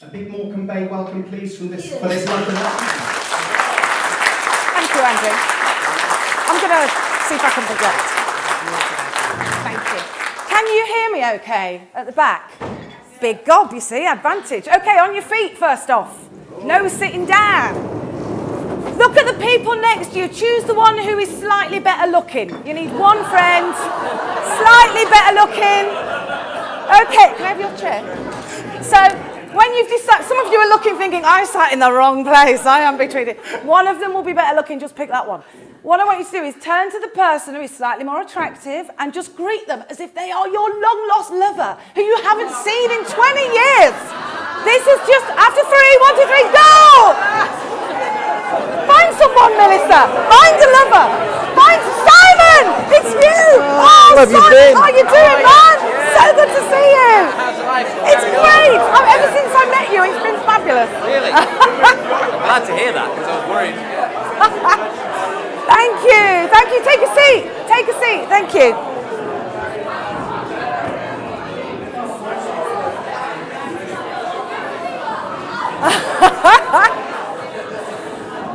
A big Morecambe Bay welcome, please, for this London. Thank you, Andrew. I'm going to see if I can project. Thank you. Can you hear me okay at the back? Big gob, you see, advantage. Okay, on your feet first off. No sitting down. Look at the people next to you. Choose the one who is slightly better looking. You need one friend, slightly better looking. Okay, can I have your chair? So, when you've decided, some of you are looking thinking, I sat in the wrong place, I am being treated. One of them will be better looking, just pick that one. What I want you to do is turn to the person who is slightly more attractive and just greet them as if they are your long-lost lover who you haven't seen in 20 years. This is just, after 3, 1, 2, 3, go! Find someone, Melissa. Find a lover. Find Simon! It's you! Oh, Simon, how are you doing, man? So good to see you. How's life? It's great. Ever since I met you, it's been fabulous. Really? I'm glad to hear that because I was worried. Thank you. Thank you. Take a seat. Take a seat. Thank you.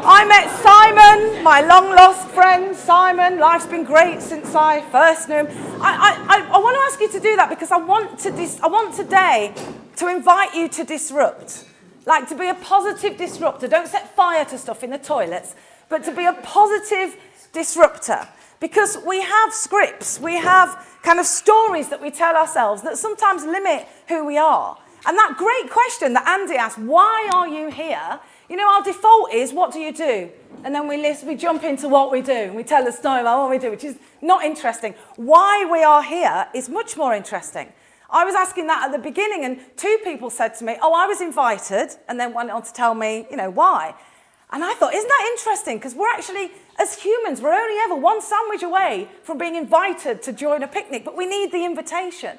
I met Simon, my long-lost friend, Simon. Life's been great since I first knew him. I want to ask you to do that because I want today to invite you to disrupt. Like to be a positive disruptor. Don't set fire to stuff in the toilets, but to be a positive disruptor. Because we have scripts, we have kind of stories that we tell ourselves that sometimes limit who we are. And that great question that Andy asked, why are you here? You know, our default is, what do you do? And then we jump into what we do, and we tell the story about what we do, which is not interesting. Why we are here is much more interesting. I was asking that at the beginning, and 2 people said to me, oh, I was invited, and then went on to tell me, you know, why. And I thought, isn't that interesting? Because we're actually, as humans, we're only ever one sandwich away from being invited to join a picnic, but we need the invitation.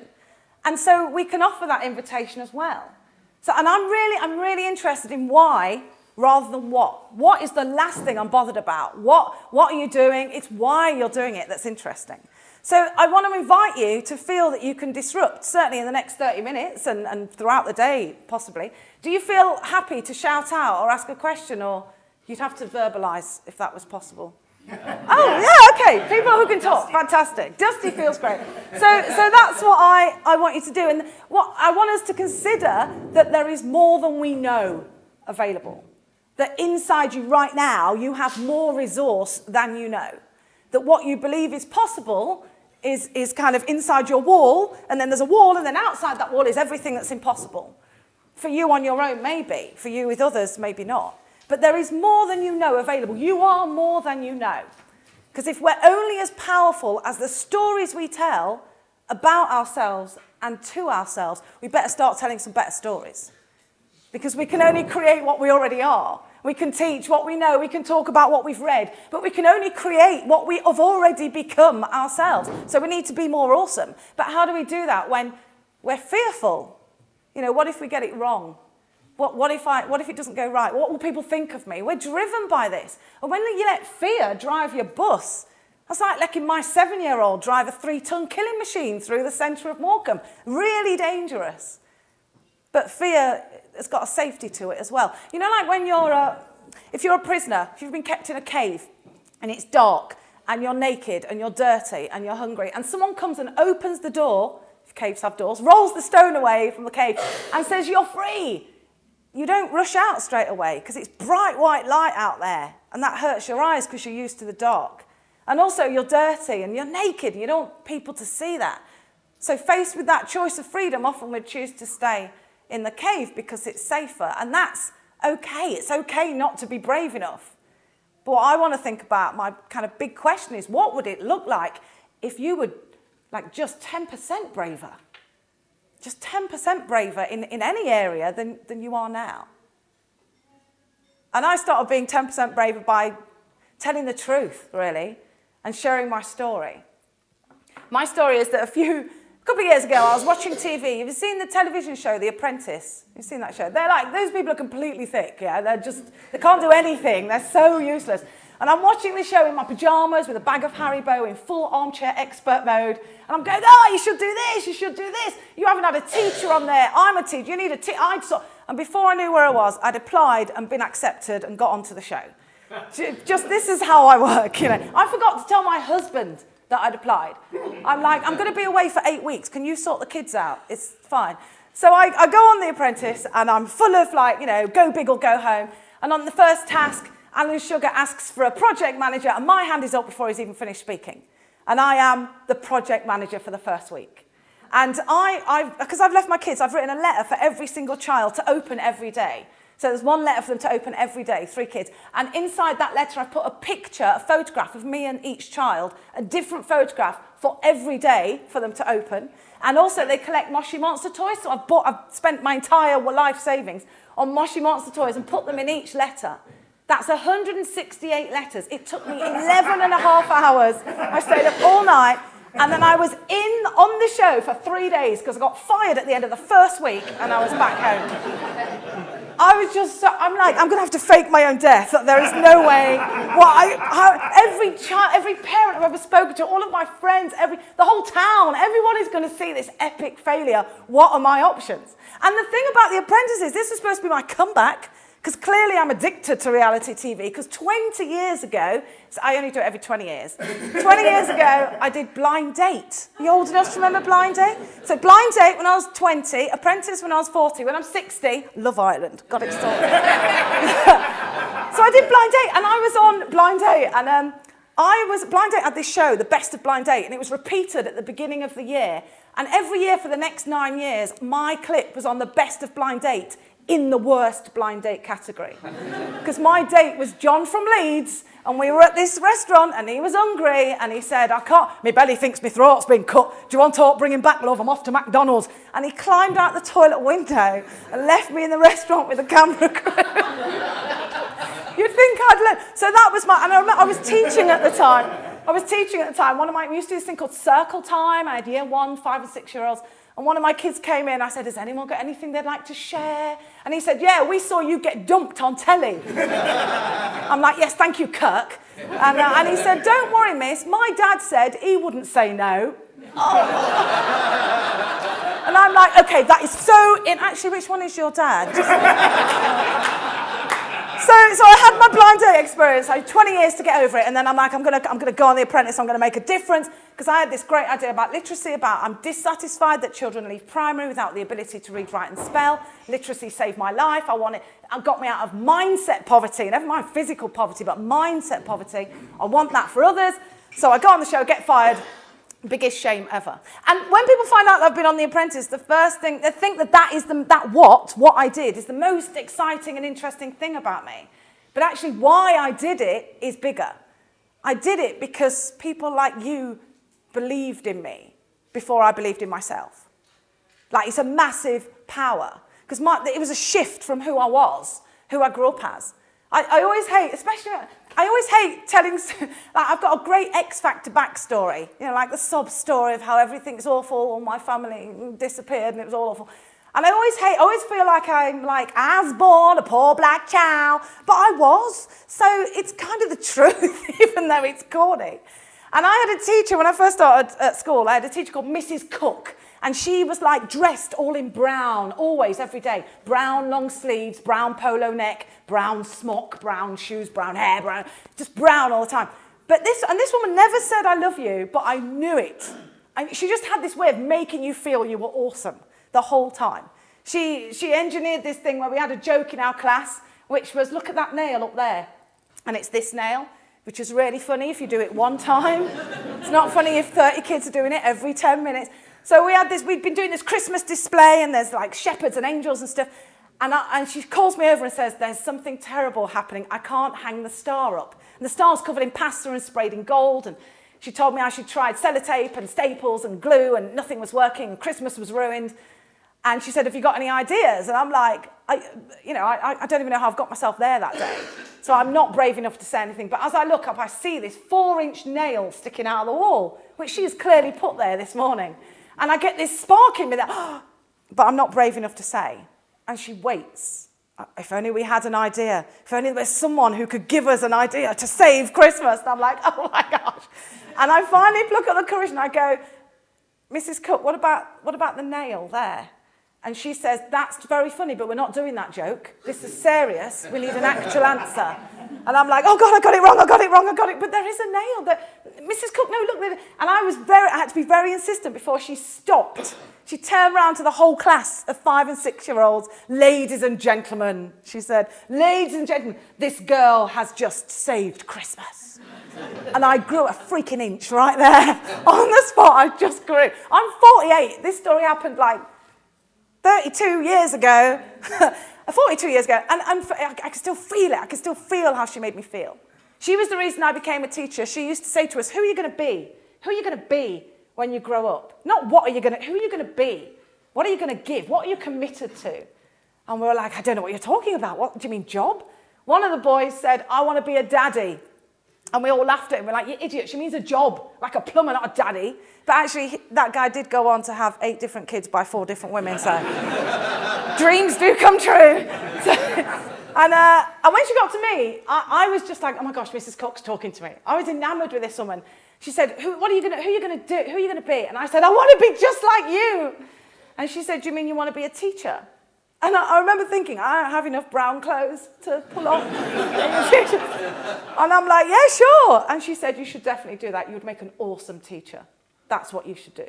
And so we can offer that invitation as well. So, and I'm really interested in why rather than what. What is the last thing I'm bothered about? What are you doing? It's why you're doing it that's interesting. So I want to invite you to feel that you can disrupt, certainly in the next 30 minutes and throughout the day, possibly. Do you feel happy to shout out or ask a question, or you'd have to verbalise if that was possible? Oh, yeah, okay. People who can talk. Fantastic. Dusty feels great. So that's what I want you to do. And what I want us to consider that there is more than we know available. That inside you right now, you have more resource than you know. That what you believe is possible is kind of inside your wall, and then there's a wall, and then outside that wall is everything that's impossible. For you on your own, maybe. For you with others, maybe not. But there is more than you know available. You are more than you know. Because if we're only as powerful as the stories we tell about ourselves and to ourselves, we better start telling some better stories. Because we can only create what we already are. We can teach what we know, we can talk about what we've read, but we can only create what we have already become ourselves. So we need to be more awesome. But how do we do that when we're fearful? You know, what if we get it wrong? What if it doesn't go right? What will people think of me? We're driven by this. And when you let fear drive your bus, that's like letting my 7-year-old drive a 3-ton killing machine through the centre of Morecambe. Really dangerous. But fear has got a safety to it as well. You know, like when if you're a prisoner, if you've been kept in a cave and it's dark and you're naked and you're dirty and you're hungry and someone comes and opens the door, if caves have doors, rolls the stone away from the cave and says, you're free. You don't rush out straight away because it's bright white light out there and that hurts your eyes because you're used to the dark. And also you're dirty and you're naked and you don't want people to see that. So faced with that choice of freedom, often we'd choose to stay in the cave because it's safer, and that's okay. It's okay not to be brave enough. But what I want to think about, my kind of big question is, what would it look like if you were like just 10% braver? Just 10% braver in any area than you are now. And I started being 10% braver by telling the truth, really, and sharing my story. My story is that a couple of years ago, I was watching TV. Have you seen the television show, The Apprentice? You've seen that show? They're like, those people are completely thick, yeah? They can't do anything. They're so useless. And I'm watching the show in my pajamas with a bag of Haribo in full armchair expert mode. And I'm going, oh, you should do this, you should do this. You haven't had a teacher on there. I'm a teacher, you need a teacher. And before I knew where I was, I'd applied and been accepted and got onto the show. Just this is how I work, you know. I forgot to tell my husband that I'd applied. I'm like, I'm going to be away for 8 weeks. Can you sort the kids out? It's fine. So I go on The Apprentice, and I'm full of, like, you know, go big or go home. And on the first task, Alan Sugar asks for a project manager, and my hand is up before he's even finished speaking. And I am the project manager for the first week. And because I've left my kids, I've written a letter for every single child to open every day. So there's one letter for them to open every day, 3 kids. And inside that letter, I've put a picture, a photograph of me and each child, a different photograph for every day for them to open. And also, they collect Moshi Monster toys. So I've spent my entire life savings on Moshi Monster toys and put them in each letter. That's 168 letters. It took me 11 and a half hours. I stayed up all night. And then I was on the show for 3 days because I got fired at the end of the first week and I was back home. I was just, I'm like, I'm going to have to fake my own death. There is no way. Every parent I've ever spoken to, all of my friends, the whole town, everyone is going to see this epic failure. What are my options? And the thing about The Apprentice is this is supposed to be my comeback, because clearly I'm addicted to reality TV, because 20 years ago, so I only do it every 20 years. 20 years ago, I did Blind Date. Are you old enough to remember Blind Date? So Blind Date when I was 20, Apprentice when I was 40, when I'm 60, Love Island. Got it sorted. So I did Blind Date, and I was on Blind Date, and Blind Date had this show, The Best of Blind Date, and it was repeated at the beginning of the year. And every year for the next 9 years, my clip was on The Best of Blind Date in the worst blind date category. Because my date was John from Leeds, and we were at this restaurant, and he was hungry, and he said, I can't, my belly thinks my throat's been cut. Do you want to bring him back, love? I'm off to McDonald's. And he climbed out the toilet window and left me in the restaurant with a camera crew. You'd think I'd learn. So that was and I remember I was teaching at the time. We used to do this thing called Circle Time. I had year 1, 5 and 6 year olds. And one of my kids came in, I said, has anyone got anything they'd like to share? And he said, yeah, we saw you get dumped on telly. I'm like, yes, thank you, Kirk. And he said, don't worry, miss, my dad said he wouldn't say no. Oh. And I'm like, okay, that is so actually, which one is your dad? So I had my blind date experience. I had 20 years to get over it, and then I'm like, I'm gonna go on The Apprentice. I'm gonna make a difference, because I had this great idea about literacy. I'm dissatisfied that children leave primary without the ability to read, write, and spell. Literacy saved my life. It got me out of mindset poverty, never mind physical poverty, but mindset poverty. I want that for others. So I go on the show, get fired. Biggest shame ever. And when people find out that I've been on The Apprentice, the first thing, they think what I did is the most exciting and interesting thing about me. But actually why I did it is bigger. I did it because people like you believed in me before I believed in myself. Like, it's a massive power. Because it was a shift from who I was, who I grew up as. I always hate telling, like, I've got a great X Factor backstory, you know, like the sob story of how everything's awful, all my family disappeared and it was all awful. And I always feel like I'm like, I was born a poor black child, but I was. So it's kind of the truth, even though it's corny. And I had a teacher, when I first started at school, I had a teacher called Mrs. Cook. And she was like dressed all in brown, always, every day. Brown long sleeves, brown polo neck, brown smock, brown shoes, brown hair, just brown all the time. But this woman never said, I love you, but I knew it. She just had this way of making you feel you were awesome the whole time. She engineered this thing where we had a joke in our class, which was, look at that nail up there. And it's this nail, which is really funny if you do it one time. It's not funny if 30 kids are doing it every 10 minutes. So we'd been doing this Christmas display, and there's like shepherds and angels and stuff. And she calls me over and says, there's something terrible happening. I can't hang the star up. And the star's covered in pasta and sprayed in gold. And she told me she'd tried sellotape and staples and glue, and nothing was working, and Christmas was ruined. And she said, have you got any ideas? And I'm like, I don't even know how I've got myself there that day. So I'm not brave enough to say anything. But as I look up, I see this 4-inch nail sticking out of the wall, which she's clearly put there this morning. And I get this spark in me that, but I'm not brave enough to say. And she waits. If only we had an idea. If only there was someone who could give us an idea to save Christmas. And I'm like, oh my gosh. And I finally pluck up the courage and I go, Mrs. Cook, what about the nail there? And she says, that's very funny, but we're not doing that joke. This is serious. We need an actual answer. And I'm like, oh God, I got it wrong. But there is a nail. Mrs. Cook, no, look. And I had to be very insistent before she stopped. She turned around to the whole class of 5 and 6-year-olds. Ladies and gentlemen, she said, ladies and gentlemen, this girl has just saved Christmas. And I grew a freaking inch right there. On the spot, I just grew. I'm 48. This story happened like 32 years ago. 42 years ago. And I can still feel it. I can still feel how she made me feel. She was the reason I became a teacher. She used to say to us, who are you going to be? Who are you going to be when you grow up? Not who are you going to be? What are you going to give? What are you committed to? And we were like, I don't know what you're talking about. What do you mean, job? One of the boys said, I want to be a daddy. And we all laughed at him. We're like, you idiot, she means a job, like a plumber, not a daddy. But actually, that guy did go on to have 8 different kids by 4 different women, so dreams do come true. And when she got to me, I was just like, oh my gosh, Mrs. Cook's talking to me. I was enamored with this woman. She said, who are you going to do? Who are you going to be? And I said, I want to be just like you. And she said, do you mean you want to be a teacher? And I remember thinking, I don't have enough brown clothes to pull off. And I'm like, yeah, sure. And she said, you should definitely do that. You would make an awesome teacher. That's what you should do.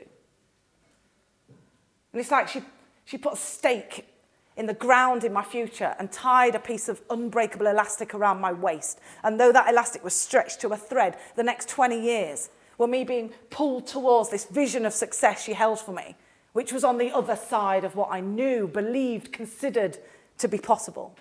And it's like she put a stake in the ground in my future and tied a piece of unbreakable elastic around my waist. And though that elastic was stretched to a thread, the next 20 years were me being pulled towards this vision of success she held for me, which was on the other side of what I knew, believed, considered to be possible.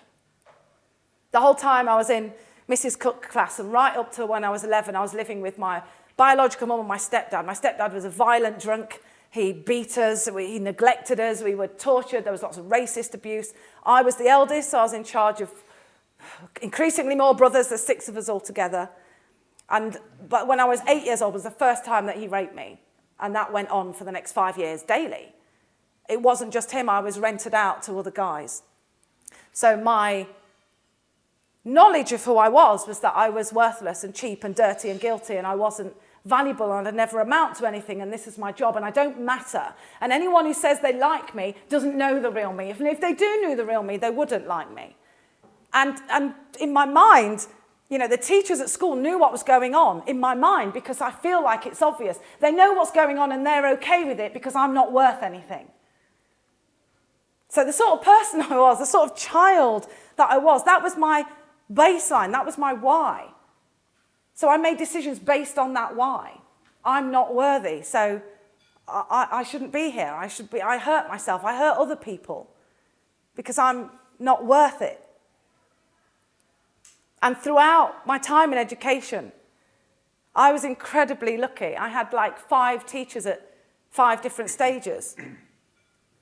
The whole time I was in Mrs. Cook class, and right up to when I was 11, I was living with my biological mum and my stepdad. My stepdad was a violent drunk. He beat us, he neglected us, we were tortured, there was lots of racist abuse. I was the eldest, so I was in charge of increasingly more brothers, there's 6 of us all together. But when I was 8 years old was the first time that he raped me. And that went on for the next 5 years, daily. It wasn't just him, I was rented out to other guys. So my knowledge of who I was that I was worthless and cheap and dirty and guilty, and I wasn't valuable and I'd never amount to anything, and this is my job and I don't matter. And anyone who says they like me doesn't know the real me. If they do know the real me, they wouldn't like me. And in my mind, you know, the teachers at school knew what was going on in my mind because I feel like it's obvious. They know what's going on and they're okay with it because I'm not worth anything. So the sort of person I was, the sort of child that I was, that was my baseline, that was my why. So I made decisions based on that why. I'm not worthy, so I shouldn't be here. I hurt myself, I hurt other people because I'm not worth it. And throughout my time in education, I was incredibly lucky. I had like 5 teachers at 5 different stages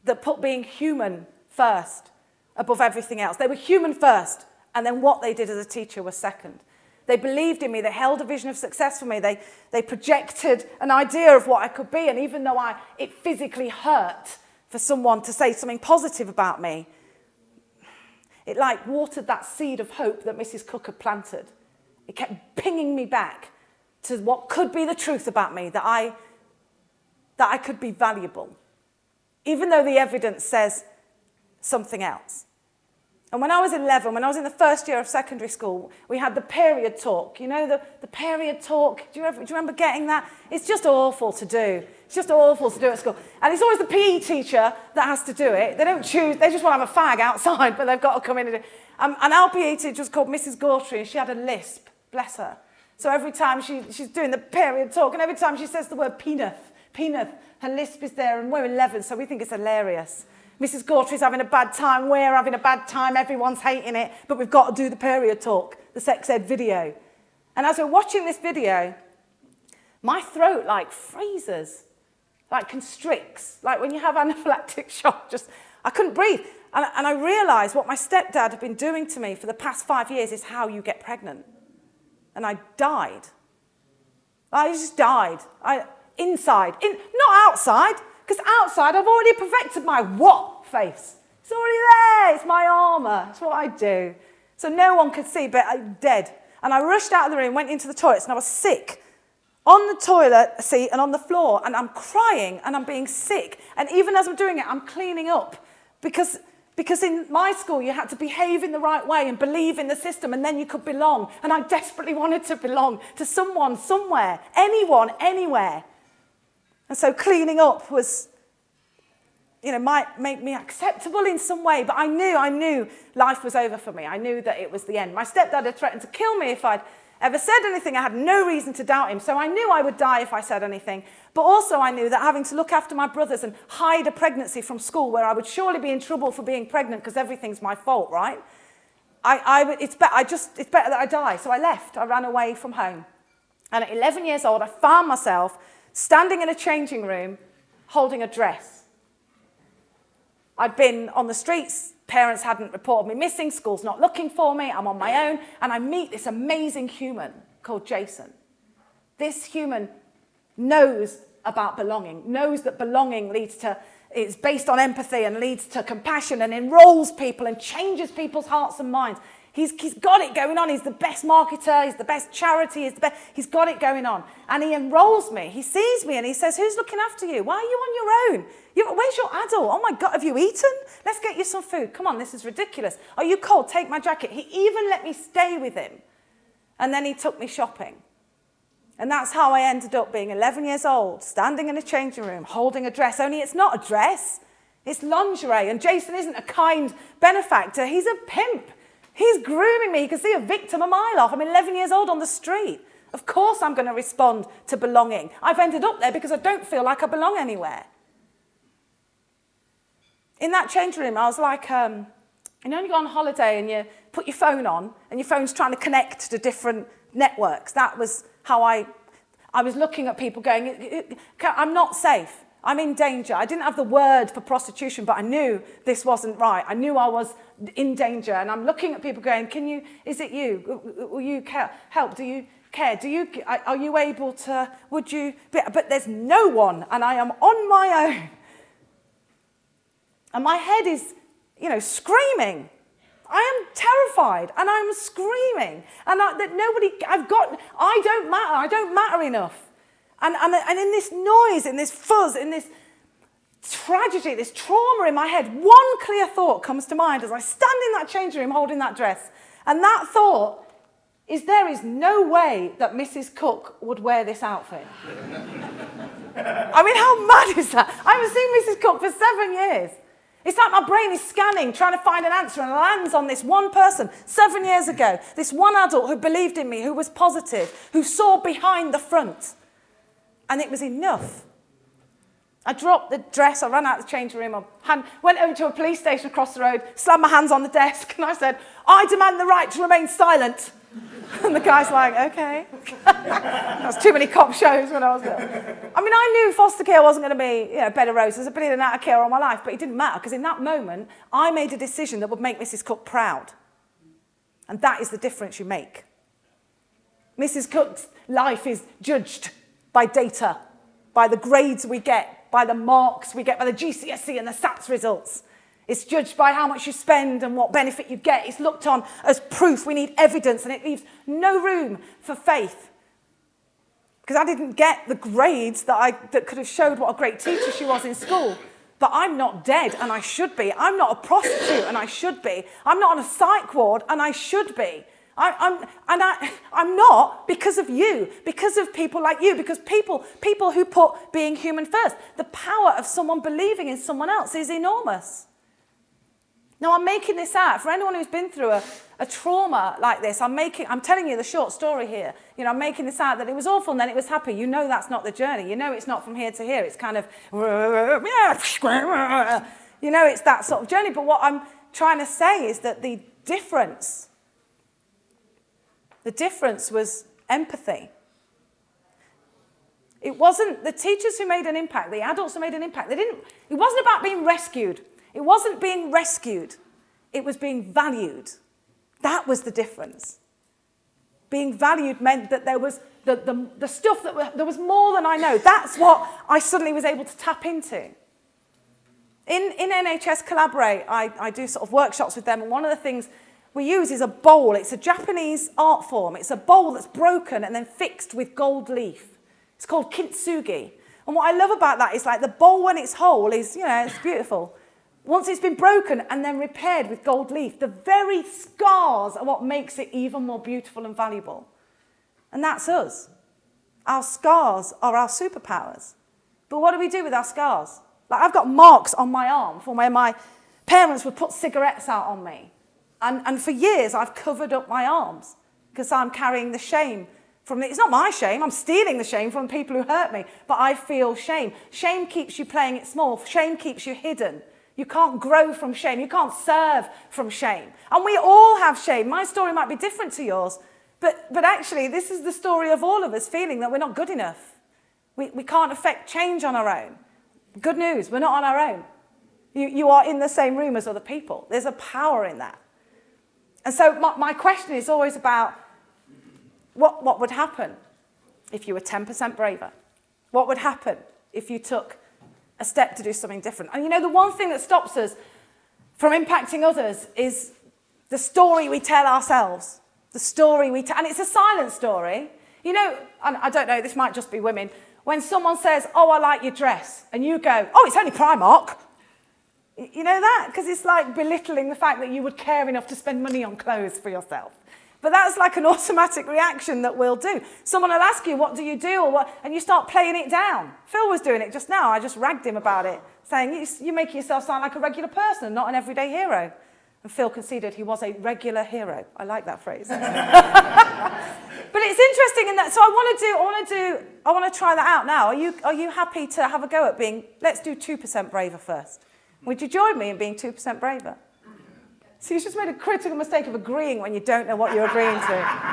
that put being human first above everything else. They were human first, and then what they did as a teacher was second. They believed in me. They held a vision of success for me. They projected an idea of what I could be, and even though it physically hurt for someone to say something positive about me, it like watered that seed of hope that Mrs. Cook had planted. It kept pinging me back to what could be the truth about me, that I could be valuable, even though the evidence says something else. And when I was 11, when I was in the first year of secondary school, we had the period talk. You know, the period talk? Do you remember getting that? It's just awful to do. It's just awful to do at school. And it's always the PE teacher that has to do it. They don't choose. They just want to have a fag outside, but they've got to come in and do it. And our PE teacher was called Mrs. Gawtry, and she had a lisp, bless her. So every time she's doing the period talk, and every time she says the word peanut, her lisp is there, and we're 11, so we think it's hilarious. Mrs. Gawtry's having a bad time, we're having a bad time, everyone's hating it, but we've got to do the period talk, the sex ed video. And as we're watching this video, my throat like freezes, like constricts, like when you have anaphylactic shock, I couldn't breathe. And I realised what my stepdad had been doing to me for the past 5 years is how you get pregnant. And I died. I just died. Inside, not outside. Because outside, I've already perfected my what face. It's already yeah, it's my armour. It's what I do. So no one could see, but I'm dead. And I rushed out of the room, went into the toilets, and I was sick. On the toilet seat and on the floor, and I'm crying, and I'm being sick. And even as I'm doing it, I'm cleaning up. Because in my school, you had to behave in the right way and believe in the system, and then you could belong. And I desperately wanted to belong to someone, somewhere, anyone, anywhere. And so cleaning up was, might make me acceptable in some way, but I knew life was over for me. I knew that it was the end. My stepdad had threatened to kill me if I'd ever said anything. I had no reason to doubt him, so I knew I would die if I said anything. But also I knew that having to look after my brothers and hide a pregnancy from school where I would surely be in trouble for being pregnant because everything's my fault, right? It's better that I die. So I left. I ran away from home. And at 11 years old, I found myself standing in a changing room holding a dress. I'd been on the streets, parents hadn't reported me missing, school's not looking for me, I'm on my own, and I meet this amazing human called Jason. This human knows about belonging, knows that belonging is based on empathy and leads to compassion and enrolls people and changes people's hearts and minds. He's got it going on. He's the best marketer. He's the best charity. He's got it going on. And he enrolls me. He sees me and he says, who's looking after you? Why are you on your own? Where's your adult? Oh my God, have you eaten? Let's get you some food. Come on, this is ridiculous. Are you cold? Take my jacket. He even let me stay with him. And then he took me shopping. And that's how I ended up being 11 years old, standing in a changing room, holding a dress. Only it's not a dress. It's lingerie. And Jason isn't a kind benefactor. He's a pimp. He's grooming me. You can see a victim a mile off. I'm 11 years old on the street. Of course I'm going to respond to belonging. I've ended up there because I don't feel like I belong anywhere. In that changing room, I was like, you know, you go on holiday and you put your phone on and your phone's trying to connect to different networks. That was how I was looking at people going, I'm not safe. I'm in danger. I didn't have the word for prostitution, but I knew this wasn't right. I knew I was in danger. And I'm looking at people going, is it you? Will you help? Do you care? Are you able to, would you? But there's no one, and I am on my own. And my head is, screaming. I am terrified, and I'm screaming. And I don't matter enough. And in this noise, in this fuzz, in this tragedy, this trauma in my head, one clear thought comes to mind as I stand in that changing room holding that dress. And that thought is, there is no way that Mrs. Cook would wear this outfit. I mean, how mad is that? I haven't seen Mrs. Cook for 7 years. It's like my brain is scanning, trying to find an answer, and lands on this one person 7 years ago, this one adult who believed in me, who was positive, who saw behind the front. And it was enough. I dropped the dress, I ran out of the changing room, went over to a police station across the road, slammed my hands on the desk, and I said, I demand the right to remain silent. And the guy's like, okay. That was too many cop shows when I was there. I mean, I knew foster care wasn't going to be, bed of roses. I've been in and out of care all my life, but it didn't matter, because in that moment, I made a decision that would make Mrs. Cook proud. And that is the difference you make. Mrs. Cook's life is judged by data, by the grades we get, by the marks we get, by the GCSE and the SATs results. It's judged by how much you spend and what benefit you get. It's looked on as proof. We need evidence, and it leaves no room for faith. Because I didn't get the grades that could have showed what a great teacher she was in school. But I'm not dead, and I should be. I'm not a prostitute, and I should be. I'm not on a psych ward, and I should be. I'm not because of you, because of people like you, because people who put being human first. The power of someone believing in someone else is enormous. Now, I'm making this out. For anyone who's been through a trauma like this, I'm telling you the short story here. I'm making this out that it was awful and then it was happy. That's not the journey. It's not from here to here. It's kind of, it's that sort of journey. But what I'm trying to say is that the difference was empathy. It wasn't the teachers who made an impact, the adults who made an impact. It wasn't about being rescued. It wasn't being rescued. It was being valued. That was the difference. Being valued meant that there was the stuff there was more than I know. That's what I suddenly was able to tap into. In NHS Collaborate, I do sort of workshops with them, and one of the things we use is a bowl. It's a Japanese art form. It's a bowl that's broken and then fixed with gold leaf. It's called kintsugi. And what I love about that is like the bowl when it's whole is, it's beautiful. Once it's been broken and then repaired with gold leaf, the very scars are what makes it even more beautiful and valuable. And that's us. Our scars are our superpowers. But what do we do with our scars? Like I've got marks on my arm from where my parents would put cigarettes out on me. And for years I've covered up my arms because I'm carrying the shame from it's not my shame, I'm stealing the shame from people who hurt me, but I feel shame. Shame keeps you playing it small. Shame keeps you hidden. You can't grow from shame. You can't serve from shame. And we all have shame. My story might be different to yours, but actually this is the story of all of us feeling that we're not good enough. We can't affect change on our own. Good news, we're not on our own. You are in the same room as other people. There's a power in that. And so my question is always about what would happen if you were 10% braver? What would happen if you took a step to do something different? And the one thing that stops us from impacting others is the story we tell ourselves. The story we tell, and it's a silent story. And I don't know, this might just be women. When someone says, oh, I like your dress, and you go, oh, it's only Primark. You know that? Because it's like belittling the fact that you would care enough to spend money on clothes for yourself. But that's like an automatic reaction that we'll do. Someone will ask you, what do you do? Or what? And you start playing it down. Phil was doing it just now. I just ragged him about it, saying, you make yourself sound like a regular person, not an everyday hero. And Phil conceded he was a regular hero. I like that phrase. But it's interesting in that. So I want to try that out now. Are you happy to have a go at being? Let's do 2% braver first. Would you join me in being 2% braver? So you just made a critical mistake of agreeing when you don't know what you're agreeing to.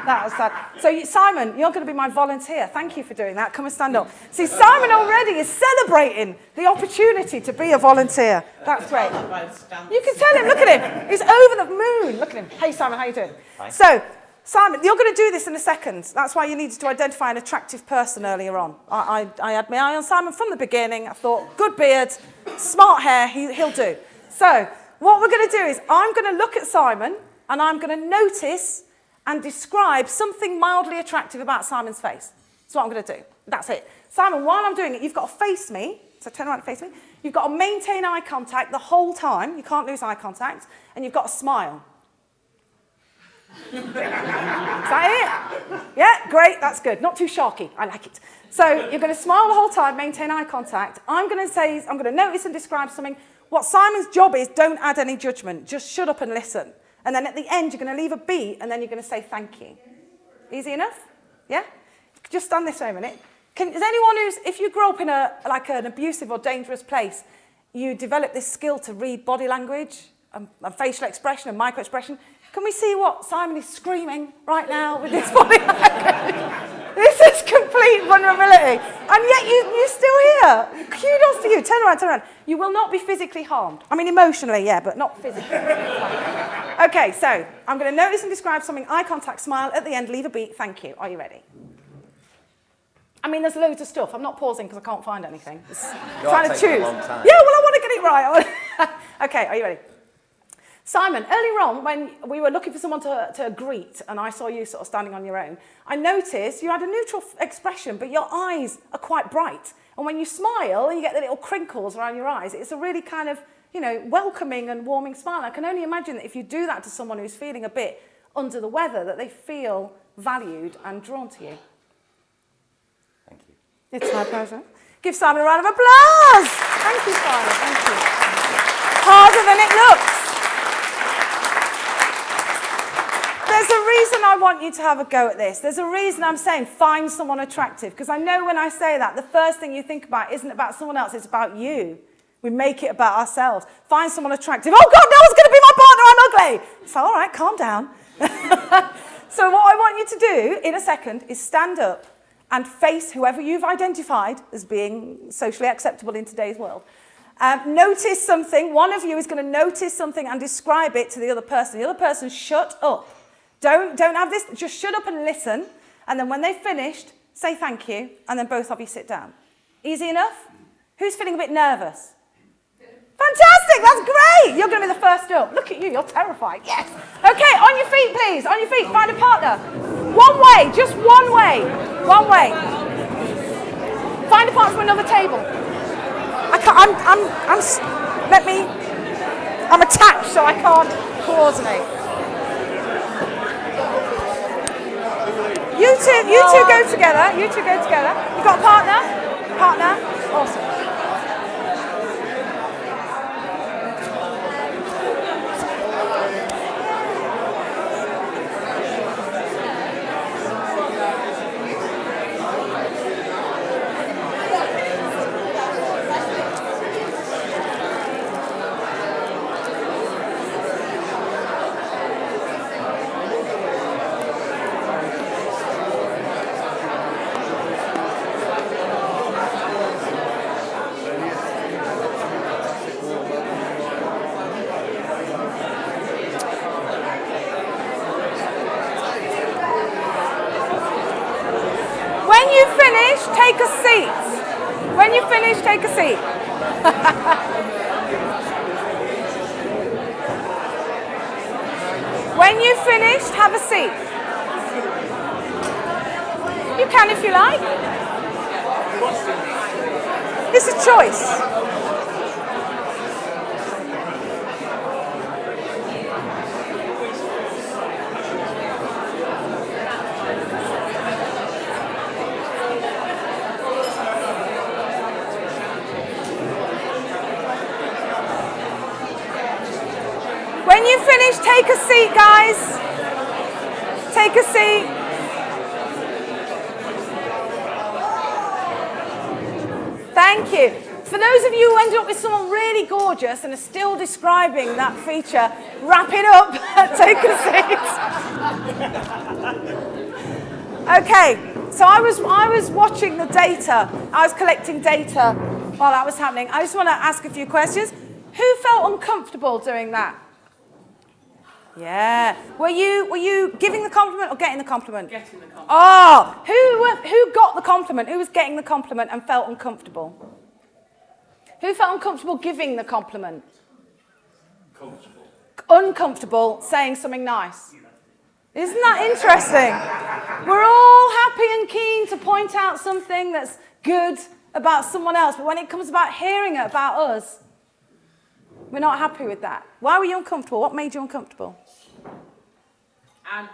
That was sad. So Simon, you're going to be my volunteer. Thank you for doing that. Come and stand up. See, Simon already is celebrating the opportunity to be a volunteer. That's great. You can tell him. Look at him. He's over the moon. Look at him. Hey, Simon, how you doing? Hi. So, Simon, you're going to do this in a second. That's why you needed to identify an attractive person earlier on. I had my eye on Simon from the beginning. I thought, good beard, smart hair, he'll do. So, what we're going to do is I'm going to look at Simon and I'm going to notice and describe something mildly attractive about Simon's face. That's what I'm going to do. That's it. Simon, while I'm doing it, you've got to face me. So turn around and face me. You've got to maintain eye contact the whole time. You can't lose eye contact. And you've got to smile. Is that it? Yeah, great. That's good. Not too sharky. I like it. So you're going to smile the whole time, maintain eye contact. I'm going to notice and describe something. What Simon's job is, don't add any judgment. Just shut up and listen. And then at the end, you're going to leave a beat, and then you're going to say thank you. Easy enough? Yeah? Just stand this way a minute. Is anyone if you grow up in an abusive or dangerous place, you develop this skill to read body language and facial expression and micro-expression. Can we see what Simon is screaming right now with this body language? This is complete vulnerability. And yet you're still here. Kudos to you. Turn around. You will not be physically harmed. I mean, emotionally, yeah, but not physically. Okay, so I'm going to notice and describe something. Eye contact, smile. At the end, leave a beat. Thank you. Are you ready? I mean, there's loads of stuff. I'm not pausing because I can't find anything. Trying to choose. A long time. Yeah, well, I want to get it right. Okay, are you ready? Simon, earlier on, when we were looking for someone to greet, and I saw you sort of standing on your own, I noticed you had a neutral expression, but your eyes are quite bright. And when you smile, you get the little crinkles around your eyes. It's a really kind of, welcoming and warming smile. I can only imagine that if you do that to someone who's feeling a bit under the weather, that they feel valued and drawn to you. Thank you. It's my pleasure. Give Simon a round of applause. Thank you, Simon. Thank you. Harder than it looks. There's a reason I want you to have a go at this. There's a reason I'm saying find someone attractive. Because I know when I say that, the first thing you think about isn't about someone else, it's about you. We make it about ourselves. Find someone attractive. Oh, God, no one's going to be my partner. I'm ugly. So, all right, calm down. So what I want you to do in a second is stand up and face whoever you've identified as being socially acceptable in today's world. Notice something. One of you is going to notice something and describe it to the other person. The other person, shut up. Don't have this. Just shut up and listen. And then when they've finished, say thank you. And then both of you sit down. Easy enough? Who's feeling a bit nervous? Fantastic, that's great. You're going to be the first up. Look at you, you're terrified. Yes. Okay, on your feet, please. On your feet, find a partner. One way, just one way. One way. Find a partner from another table. I can't, I'm attached, so I can't coordinate. You two go together. You two go together. You got a partner? Partner? Awesome. When you finish, take a seat. When you finish, take a seat. When you've finished, have a seat. You can if you like. It's a choice. When you finish, take a seat, guys. Take a seat. Thank you. For those of you who ended up with someone really gorgeous and are still describing that feature, wrap it up and take a seat. Okay, so I was watching the data. I was collecting data while that was happening. I just want to ask a few questions. Who felt uncomfortable doing that? Yeah. Were you giving the compliment or getting the compliment? Getting the compliment. Oh, who got the compliment? Who was getting the compliment and felt uncomfortable? Who felt uncomfortable giving the compliment? Comfortable. Uncomfortable saying something nice. Isn't that interesting? We're all happy and keen to point out something that's good about someone else, but when it comes about hearing it about us, we're not happy with that. Why were you uncomfortable? What made you uncomfortable? I'm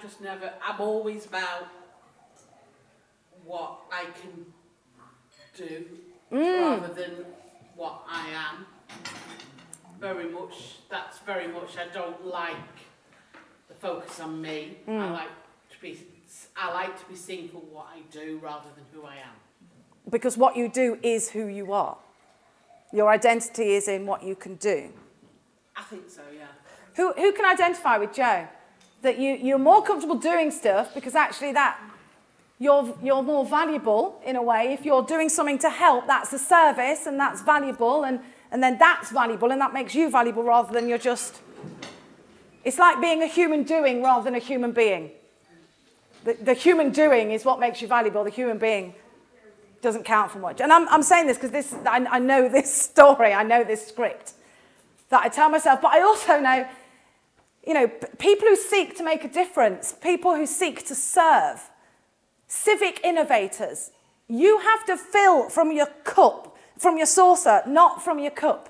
always about what I can do rather than what I am. That's very much, I don't like the focus on me. I like to be seen for what I do rather than who I am. Because what you do is who you are. Your identity is in what you can do. I think so, yeah. Who can identify with Joe? That you're more comfortable doing stuff because actually that you're more valuable in a way. If you're doing something to help, that's a service and that's valuable and then that's valuable and that makes you valuable rather than you're just... It's like being a human doing rather than a human being. The human doing is what makes you valuable. The human being doesn't count for much. And I'm saying this because I know this story, I know this script that I tell myself, but I also know, people who seek to make a difference, people who seek to serve, civic innovators, you have to fill from your cup, from your saucer, not from your cup.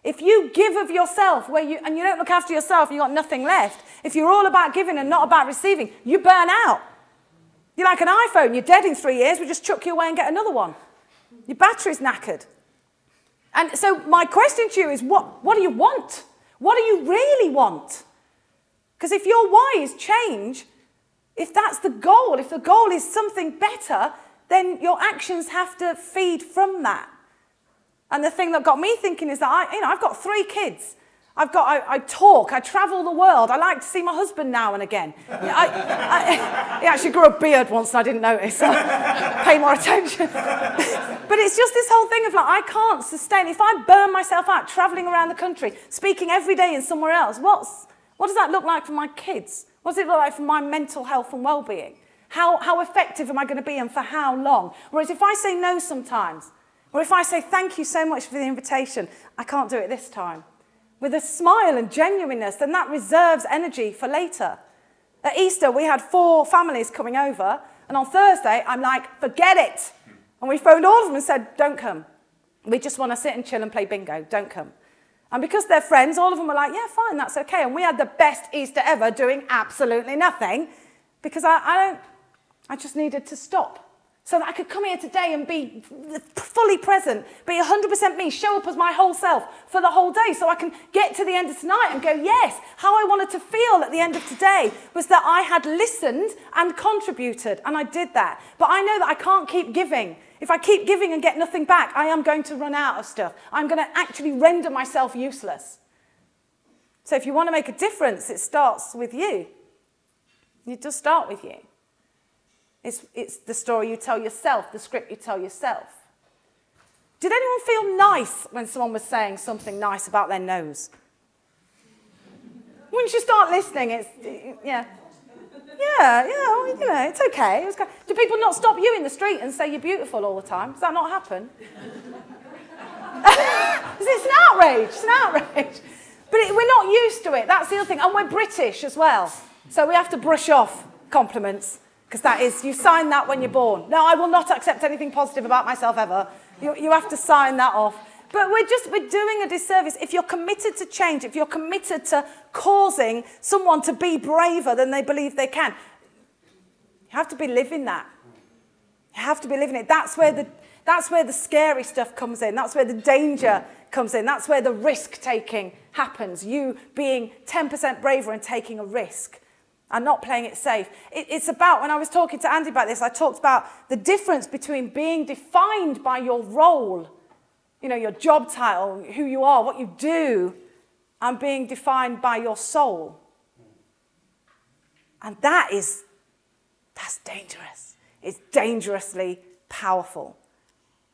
If you give of yourself and you don't look after yourself, you've got nothing left. If you're all about giving and not about receiving, you burn out. You're like an iPhone, you're dead in 3 years, we just chuck you away and get another one. Your battery's knackered. And so my question to you is, what do you want? What do you really want? Because if your why is change, if that's the goal, if the goal is something better, then your actions have to feed from that. And the thing that got me thinking is that I've got 3 kids. I talk, I travel the world. I like to see my husband now and again. He actually grew a beard once and I didn't notice. Pay more attention. But it's just this whole thing of I can't sustain. If I burn myself out traveling around the country, speaking every day in somewhere else, what does that look like for my kids? What does it look like for my mental health and well-being? How effective am I going to be and for how long? Whereas if I say no sometimes, Or if I say, thank you so much for the invitation, I can't do it this time, with a smile and genuineness, then that reserves energy for later. At Easter, we had 4 families coming over, and on Thursday, I'm like, forget it. And we phoned all of them and said, don't come. We just want to sit and chill and play bingo, don't come. And because they're friends, all of them were like, yeah, fine, that's okay. And we had the best Easter ever doing absolutely nothing, because I just needed to stop. So that I could come here today and be fully present, be 100% me, show up as my whole self for the whole day, so I can get to the end of tonight and go, yes, how I wanted to feel at the end of today was that I had listened and contributed, and I did that. But I know that I can't keep giving. If I keep giving and get nothing back, I am going to run out of stuff. I'm going to actually render myself useless. So if you want to make a difference, it starts with you. It does start with you. It's the story you tell yourself, the script you tell yourself. Did anyone feel nice when someone was saying something nice about their nose? Once you start listening, yeah, well, it's okay. Do people not stop you in the street and say you're beautiful all the time? Does that not happen? It's an outrage. It's an outrage. But we're not used to it. That's the other thing. And we're British as well. So we have to brush off compliments. Because that is, you sign that when you're born. No, I will not accept anything positive about myself ever. You have to sign that off. But we're doing a disservice. If you're committed to change, if you're committed to causing someone to be braver than they believe they can, you have to be living that. You have to be living it. That's where the scary stuff comes in. That's where the danger comes in. That's where the risk-taking happens. You being 10% braver and taking a risk. And not playing it safe. It's about, when I was talking to Andy about this, I talked about the difference between being defined by your role, your job title, who you are, what you do, and being defined by your soul. And that's dangerous. It's dangerously powerful.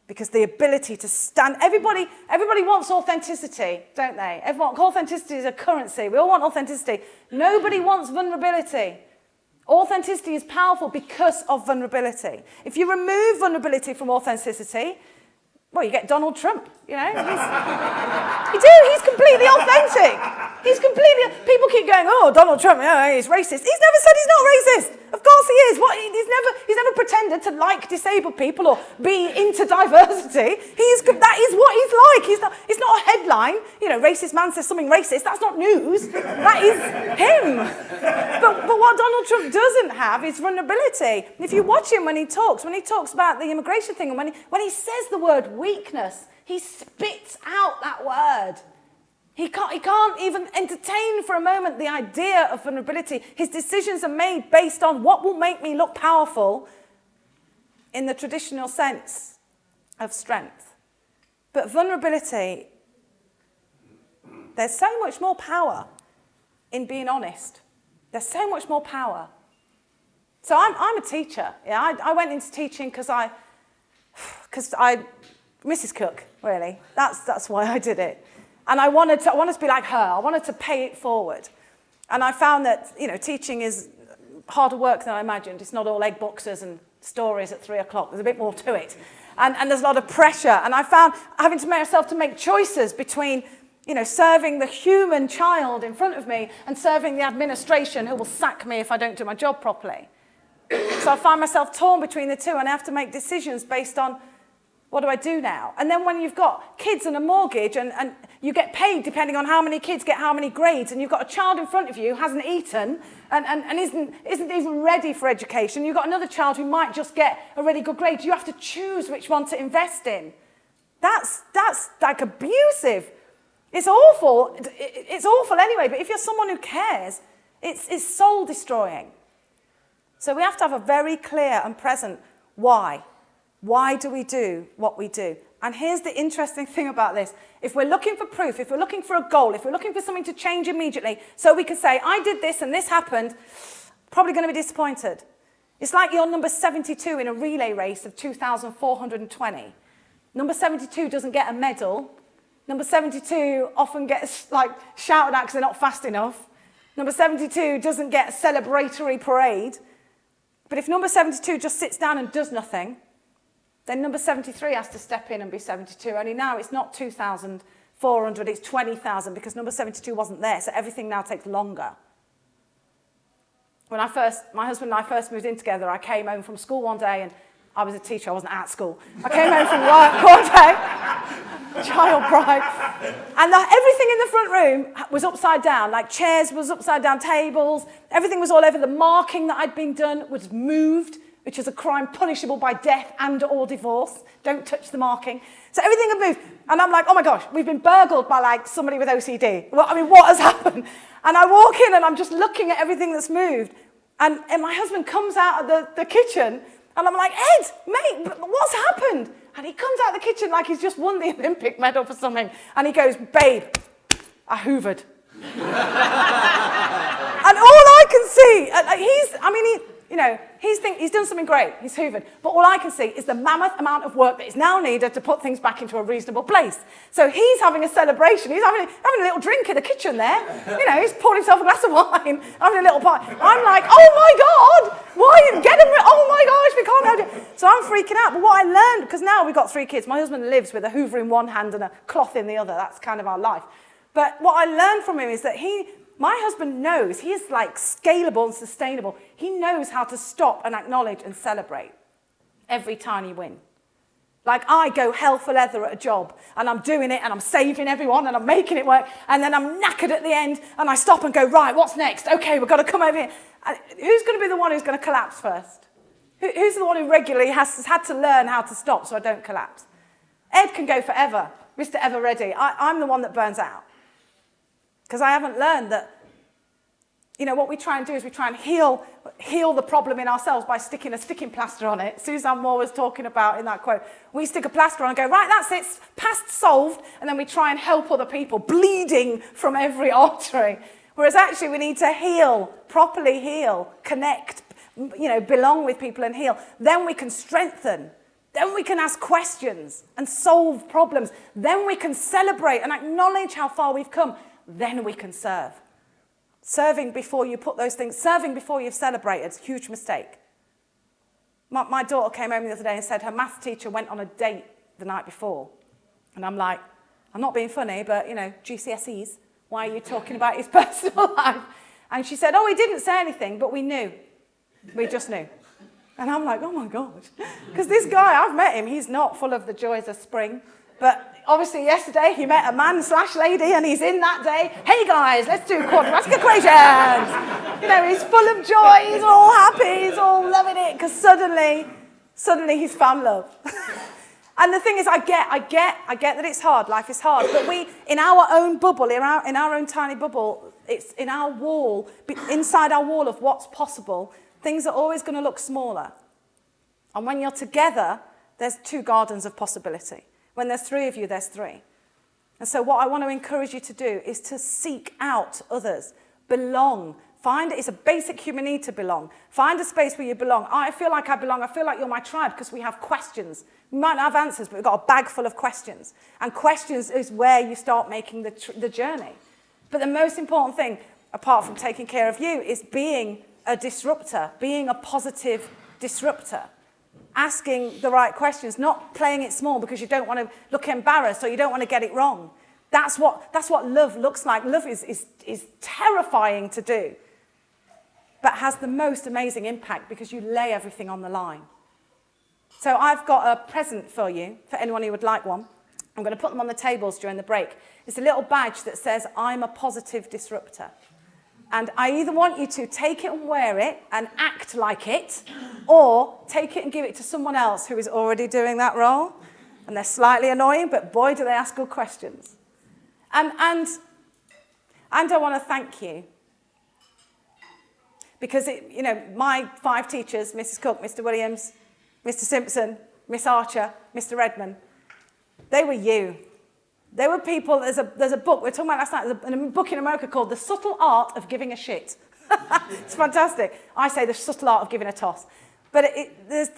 Because the ability to stand, everybody wants authenticity, don't they? Authenticity is a currency. We all want authenticity. Nobody wants vulnerability. Authenticity is powerful because of vulnerability. If you remove vulnerability from authenticity, well, you get Donald Trump, You do, he's completely authentic. People keep going, oh, Donald Trump, he's racist. He's never said he's not racist. Of course he is. He's never pretended to like disabled people or be into diversity. That is what he's like. It's not a headline. Racist man says something racist. That's not news. That is him. But what Donald Trump doesn't have is vulnerability. If you watch him when he talks about the immigration thing, and when he says the word weakness, he spits out that word. He can't even entertain for a moment the idea of vulnerability. His decisions are made based on what will make me look powerful in the traditional sense of strength. But vulnerability, there's so much more power in being honest. There's so much more power. So I'm a teacher. Yeah, I went into teaching because I Mrs. Cook, really. That's why I did it. And I wanted to be like her. I wanted to pay it forward. And I found that, teaching is harder work than I imagined. It's not all egg boxes and stories at 3 o'clock. There's a bit more to it. And there's a lot of pressure. And I found having to make myself to make choices between, serving the human child in front of me and serving the administration who will sack me if I don't do my job properly. So I find myself torn between the two, and I have to make decisions based on, what do I do now? And then when you've got kids and a mortgage and you get paid depending on how many kids get how many grades, and you've got a child in front of you who hasn't eaten and isn't even ready for education, you've got another child who might just get a really good grade, you have to choose which one to invest in. That's like abusive. It's awful. It's awful anyway, but if you're someone who cares, it's soul destroying. So we have to have a very clear and present why. Why do we do what we do? And here's the interesting thing about this. If we're looking for proof, if we're looking for a goal, if we're looking for something to change immediately, so we can say, I did this and this happened, probably going to be disappointed. It's like you're number 72 in a relay race of 2,420. Number 72 doesn't get a medal. Number 72 often gets shouted at because they're not fast enough. Number 72 doesn't get a celebratory parade. But if number 72 just sits down and does nothing, Then number 73 has to step in and be 72. Only now it's not 2,400, it's 20,000 because number 72 wasn't there. So everything now takes longer. When my husband and I first moved in together, I came home from school one day, and I was a teacher, I wasn't at school. I came home from work one day, child bride, and everything in the front room was upside down, like chairs was upside down, tables, everything was all over. The marking that I'd been done was moved, which is a crime punishable by death and or divorce. Don't touch the marking. So everything had moved. And I'm like, oh my gosh, we've been burgled by like somebody with OCD. Well, I mean, what has happened? And I walk in and I'm just looking at everything that's moved. And my husband comes out of the kitchen and I'm like, Ed, mate, what's happened? And he comes out of the kitchen like he's just won the Olympic medal for something. And he goes, babe, I hoovered. And all I can see, he's done something great, he's hoovered, but all I can see is the mammoth amount of work that is now needed to put things back into a reasonable place. So he's having a celebration, he's having a little drink in the kitchen there, he's poured himself a glass of wine, having a little party. I'm like, oh my God, why, get him, oh my gosh, we can't have it. So I'm freaking out, but what I learned, because now we've got 3 kids, my husband lives with a hoover in one hand and a cloth in the other, that's kind of our life. But what I learned from him is that my husband knows, he is like scalable and sustainable. He knows how to stop and acknowledge and celebrate every tiny win. Like I go hell for leather at a job and I'm doing it and I'm saving everyone and I'm making it work and then I'm knackered at the end and I stop and go, right, what's next? Okay, we've got to come over here. And who's going to be the one who's going to collapse first? Who's the one who regularly has had to learn how to stop so I don't collapse? Ed can go forever, Mr. Ever Ready. I'm the one that burns out. Because I haven't learned that, what we try and do is we try and heal the problem in ourselves by sticking a sticking plaster on it. Suzanne Moore was talking about in that quote. We stick a plaster on and go, right, that's it, past solved, and then we try and help other people, bleeding from every artery. Whereas actually we need to heal, properly heal, connect, belong with people and heal. Then we can strengthen. Then we can ask questions and solve problems. Then we can celebrate and acknowledge how far we've come. Then we can serve. Serving before you put those things, serving before you've celebrated, huge mistake. My daughter came home the other day and said her math teacher went on a date the night before. And I'm like, I'm not being funny, but, GCSEs, why are you talking about his personal life? And she said, oh, he didn't say anything, but we knew. We just knew. And I'm like, oh my gosh. Because this guy, I've met him, he's not full of the joys of spring. But obviously yesterday he met a man/lady and he's in that day, hey guys, let's do quadratic equations. He's full of joy, he's all happy, he's all loving it because suddenly he's found love. And the thing is, I get that it's hard, life is hard, but we, in our own bubble, in our own tiny bubble, it's in our wall, inside our wall of what's possible, things are always going to look smaller. And when you're together, there's 2 gardens of possibility. When there's 3 of you, there's 3. And so what I want to encourage you to do is to seek out others. Belong. It's a basic human need to belong. Find a space where you belong. I feel like I belong. I feel like you're my tribe because we have questions. We might not have answers, but we've got a bag full of questions. And questions is where you start making the journey. But the most important thing, apart from taking care of you, is being a disruptor, being a positive disruptor. Asking the right questions, not playing it small because you don't want to look embarrassed or you don't want to get it wrong. That's what love looks like. Love is terrifying to do, but has the most amazing impact because you lay everything on the line. So I've got a present for you, for anyone who would like one. I'm going to put them on the tables during the break. It's a little badge that says, I'm a positive disruptor. And I either want you to take it and wear it and act like it, or take it and give it to someone else who is already doing that role. And they're slightly annoying, but boy, do they ask good questions. And I want to thank you. Because, my 5 teachers, Mrs. Cook, Mr. Williams, Mr. Simpson, Miss Archer, Mr. Redman, they were you. There were people, there's a book, we were talking about last night, there's a book in America called The Subtle Art of Giving a Shit. It's fantastic. I say the subtle art of giving a toss. But there's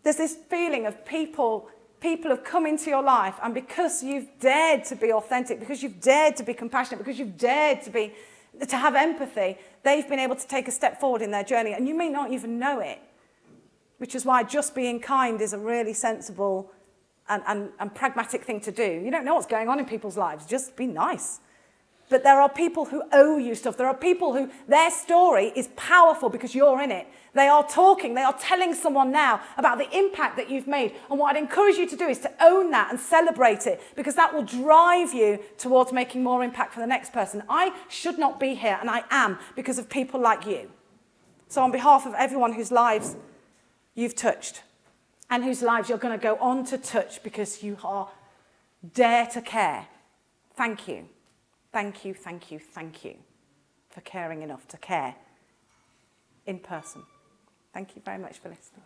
this feeling of people have come into your life, and because you've dared to be authentic, because you've dared to be compassionate, because you've dared to have empathy, they've been able to take a step forward in their journey, and you may not even know it. which is why just being kind is a really sensible and pragmatic thing to do. You don't know what's going on in people's lives. Just be nice. But there are people who owe you stuff. There are people who their story is powerful because you're in it. They are talking, they are telling someone now about the impact that you've made. And what I'd encourage you to do is to own that and celebrate it, because that will drive you towards making more impact for the next person. I should not be here, and I am, because of people like you. So on behalf of everyone whose lives you've touched and whose lives you're going to go on to touch because you are dare to care, thank you. Thank you, thank you, thank you for caring enough to care in person. Thank you very much for listening.